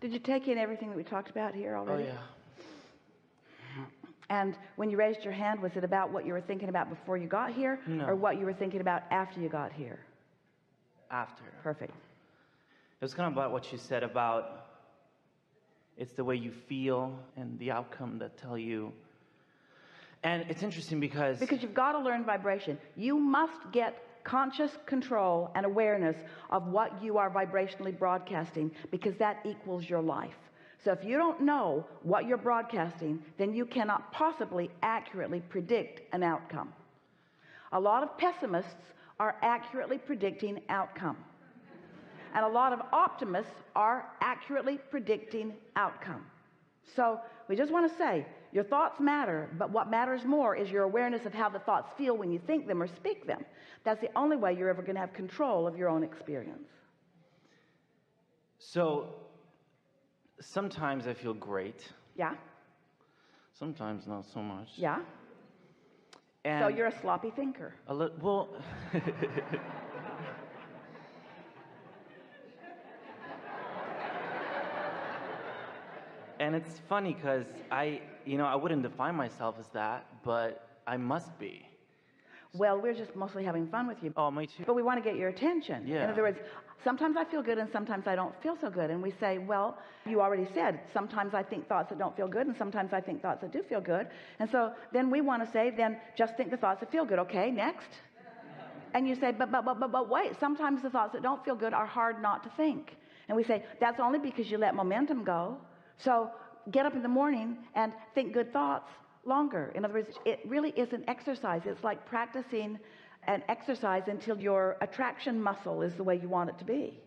Did you take in everything that we talked about here already? Oh, yeah. And when you raised your hand, was it about what you were thinking about before you got here? No. Or what you were thinking about after you got here? After. Perfect. It was kind of about what you said about it's the way you feel and the outcome that tell you. And it's interesting because you've got to learn vibration. You must get conscious control and awareness of what you are vibrationally broadcasting, because that equals your life. So if you don't know what you're broadcasting, then you cannot possibly accurately predict an outcome. A lot of pessimists are accurately predicting outcome, and a lot of optimists are accurately predicting outcome. So we just want to say your thoughts matter, but what matters more is your awareness of how the thoughts feel when you think them or speak them. That's the only way you're ever going to have control of your own experience. So sometimes I feel great. Yeah. Sometimes not so much. Yeah. And so you're a sloppy thinker. Well, and it's funny because I wouldn't define myself as that, but I must be. Well, we're just mostly having fun with you. Oh, me too. But we want to get your attention. Yeah. In other words, sometimes I feel good and sometimes I don't feel so good. And we say, well, you already said, sometimes I think thoughts that don't feel good and sometimes I think thoughts that do feel good. And so then we want to say, then just think the thoughts that feel good. Okay, next. And you say, but wait, sometimes the thoughts that don't feel good are hard not to think. And we say, that's only because you let momentum go. So get up in the morning and think good thoughts longer. In other words, it really is an exercise. It's like practicing an exercise until your attraction muscle is the way you want it to be.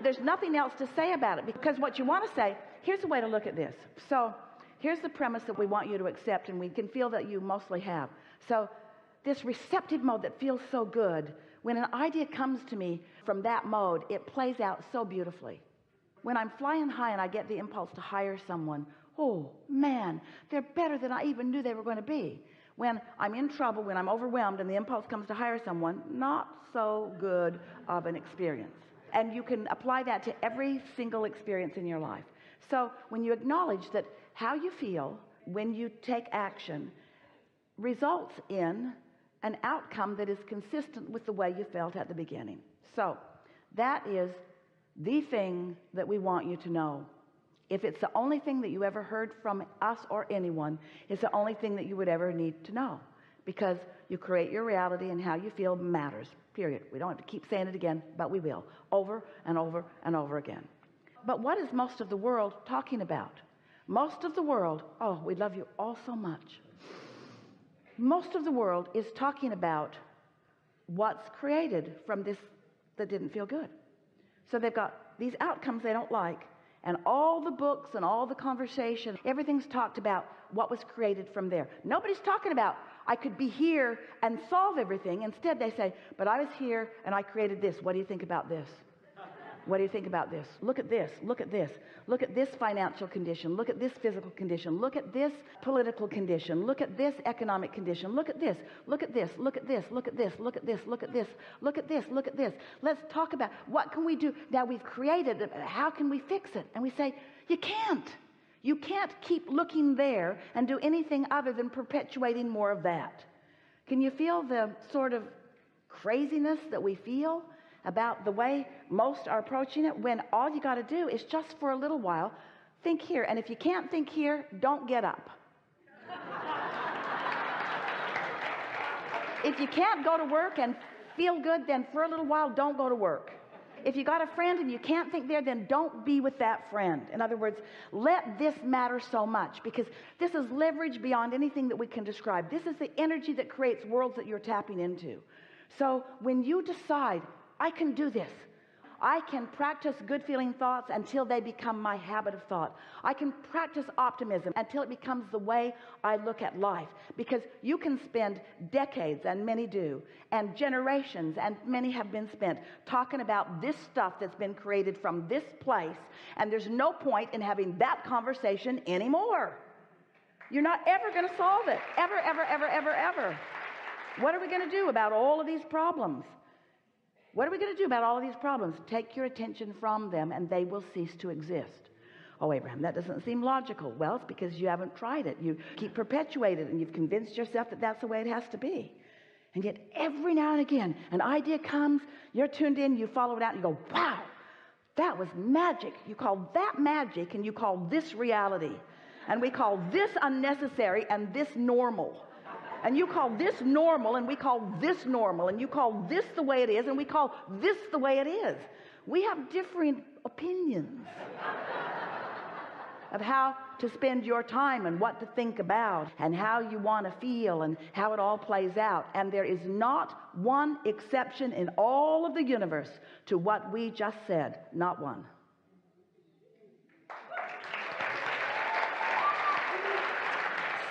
There's nothing else to say about it, because what you want to say, here's a way to look at this. So here's the premise that we want you to accept, and we can feel that you mostly have. So this receptive mode that feels so good, when an idea comes to me from that mode, it plays out so beautifully. When I'm flying high and I get the impulse to hire someone, oh man, they're better than I even knew they were going to be. When I'm in trouble, when I'm overwhelmed and the impulse comes to hire someone, not so good of an experience. And you can apply that to every single experience in your life. So when you acknowledge that how you feel when you take action results in an outcome that is consistent with the way you felt at the beginning. So that is the thing that we want you to know. If it's the only thing that you ever heard from us or anyone, it's the only thing that you would ever need to know, because you create your reality, and how you feel matters, period. We don't have to keep saying it again, but we will, over and over and over again. But what is most of the world talking about? Most of the world, oh, we love you all so much. Most of the world is talking about what's created from this that didn't feel good. So they've got these outcomes they don't like, and all the books and all the conversation, everything's talked about what was created from there. Nobody's talking about I could be here and solve everything. Instead they say, but I was here and I created this. What do you think about this? What do you think about this? Look at this. Look at this. Look at this financial condition. Look at this physical condition. Look at this political condition. Look at this economic condition. Look at this. Look at this. Look at this. Look at this. Look at this. Look at this. Look at this. Look at this. Let's talk about what can we do now we've created it. How can we fix it? And we say, you can't. You can't keep looking there and do anything other than perpetuating more of that. Can you feel the sort of craziness that we feel about the way most are approaching it, when all you got to do is just for a little while think here, and if you can't think here, don't get up. If you can't go to work and feel good, then for a little while don't go to work. If you got a friend and you can't think there, then don't be with that friend. In other words, let this matter so much, because this is leverage beyond anything that we can describe. This is the energy that creates worlds that you're tapping into. So when you decide, I can do this, I can practice good feeling thoughts until they become my habit of thought. I can practice optimism until it becomes the way I look at life. Because you can spend decades, and many do, and generations, and many have been spent talking about this stuff that's been created from this place, and there's no point in having that conversation anymore. You're not ever going to solve it. Ever, ever, ever, ever, ever. What are we going to do about all of these problems? What are we going to do about all of these problems? Take your attention from them and they will cease to exist. Oh, Abraham, that doesn't seem logical. Well, it's because you haven't tried it. You keep perpetuating it, and you've convinced yourself that that's the way it has to be. And yet every now and again, an idea comes, you're tuned in, you follow it out, and you go, wow, that was magic. You call that magic, and you call this reality. And we call this unnecessary and this normal. And you call this normal, and we call this normal. And you call this the way it is, and we call this the way it is. We have different opinions of how to spend your time and what to think about and how you want to feel and how it all plays out. And there is not one exception in all of the universe to what we just said. Not one.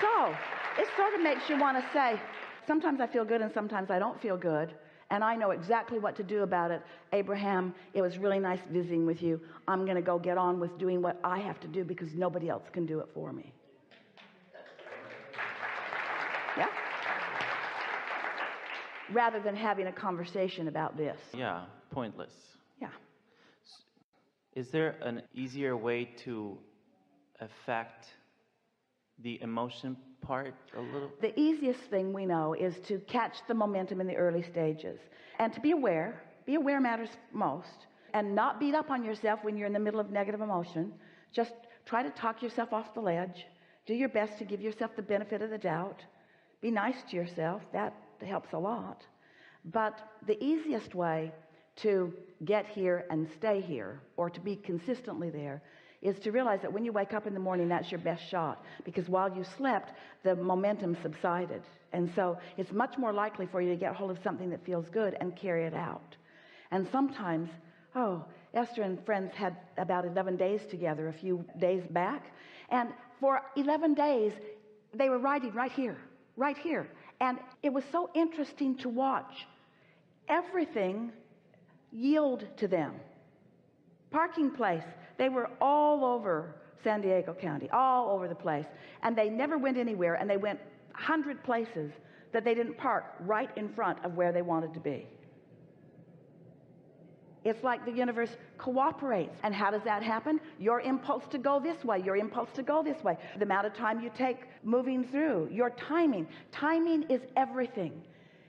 So it sort of makes you want to say, sometimes I feel good and sometimes I don't feel good. And I know exactly what to do about it. Abraham, it was really nice visiting with you. I'm going to go get on with doing what I have to do because nobody else can do it for me. Yeah? Rather than having a conversation about this. Yeah, pointless. Yeah. Is there an easier way to affect the emotion part a little? The easiest thing we know is to catch the momentum in the early stages and to be aware. Be aware matters most, and not beat up on yourself when you're in the middle of negative emotion. Just try to talk yourself off the ledge. Do your best to give yourself the benefit of the doubt. Be nice to yourself. That helps a lot. But the easiest way to get here and stay here, or to be consistently there, is to realize that when you wake up in the morning, that's your best shot. Because while you slept, the momentum subsided. And so it's much more likely for you to get hold of something that feels good and carry it out. And sometimes, Esther and friends had about 11 days together a few days back. And for 11 days, they were riding right here. And it was so interesting to watch. Everything yield to them. Parking place. They were all over San Diego County, all over the place. And they never went anywhere, and they went 100 places that they didn't park right in front of where they wanted to be. It's like the universe cooperates. And how does that happen? Your impulse to go this way, your impulse to go this way, the amount of time you take moving through, your timing. Timing is everything.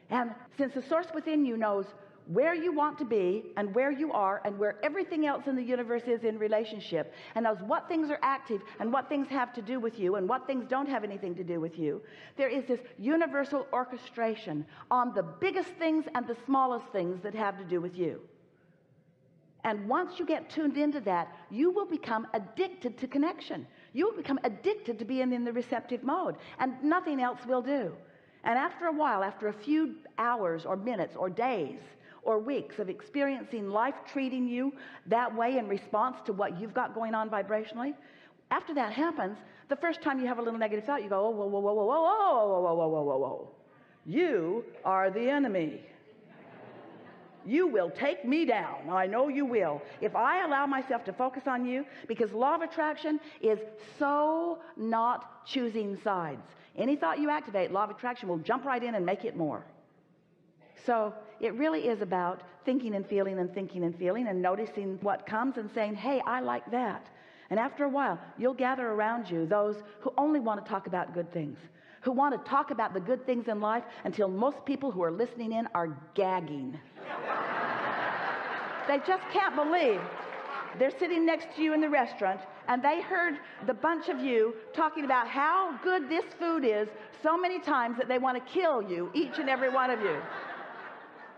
And since the source within you knows where you want to be and where you are and where everything else in the universe is in relationship, and knows what things are active and what things have to do with you and what things don't have anything to do with you, there is this universal orchestration on the biggest things and the smallest things that have to do with you. And once you get tuned into that, you will become addicted to connection. You will become addicted to being in the receptive mode, and nothing else will do. And after a while, after a few hours or minutes or days or weeks of experiencing life treating you that way in response to what you've got going on vibrationally, after that happens, the first time you have a little negative thought, you go, whoa, whoa, whoa, whoa, whoa, whoa, whoa, whoa, whoa, whoa, whoa, whoa. You are the enemy. You will take me down. I know you will. If I allow myself to focus on you, because law of attraction is so not choosing sides. Any thought you activate, law of attraction will jump right in and make it more. So it really is about thinking and feeling and thinking and feeling and noticing what comes and saying, hey, I like that. And after a while, you'll gather around you those who only want to talk about good things, who want to talk about the good things in life until most people who are listening in are gagging. They just can't believe they're sitting next to you in the restaurant and they heard the bunch of you talking about how good this food is so many times that they want to kill you, each and every one of you.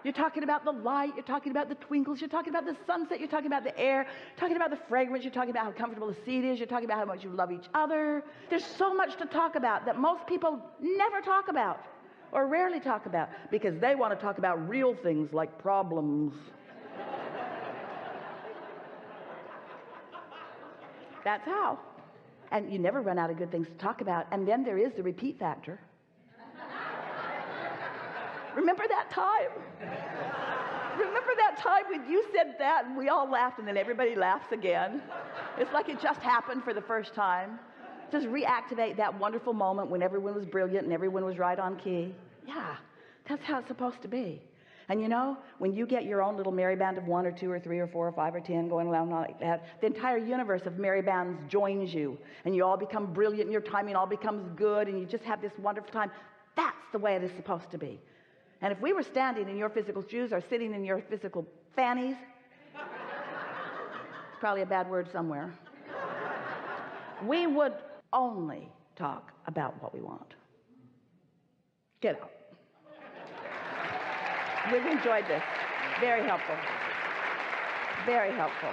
You're talking about the light, you're talking about the twinkles, you're talking about the sunset, you're talking about the air, you're talking about the fragrance, you're talking about how comfortable the seat is, you're talking about how much you love each other. There's so much to talk about that most people never talk about or rarely talk about because they want to talk about real things like problems. That's how. And you never run out of good things to talk about. And then there is the repeat factor. Remember that time? Remember that time when you said that and we all laughed and then everybody laughs again? It's like it just happened for the first time. Just reactivate that wonderful moment when everyone was brilliant and everyone was right on key. Yeah, that's how it's supposed to be. And you know, when you get your own little merry band of 1 or 2 or 3 or 4 or 5 or 10 going around like that, the entire universe of merry bands joins you, and you all become brilliant, and your timing all becomes good, and you just have this wonderful time. That's the way it is supposed to be. And if we were standing in your physical shoes or sitting in your physical fannies, it's probably a bad word somewhere, we would only talk about what we want. Get out. We've enjoyed this. Very helpful. Very helpful.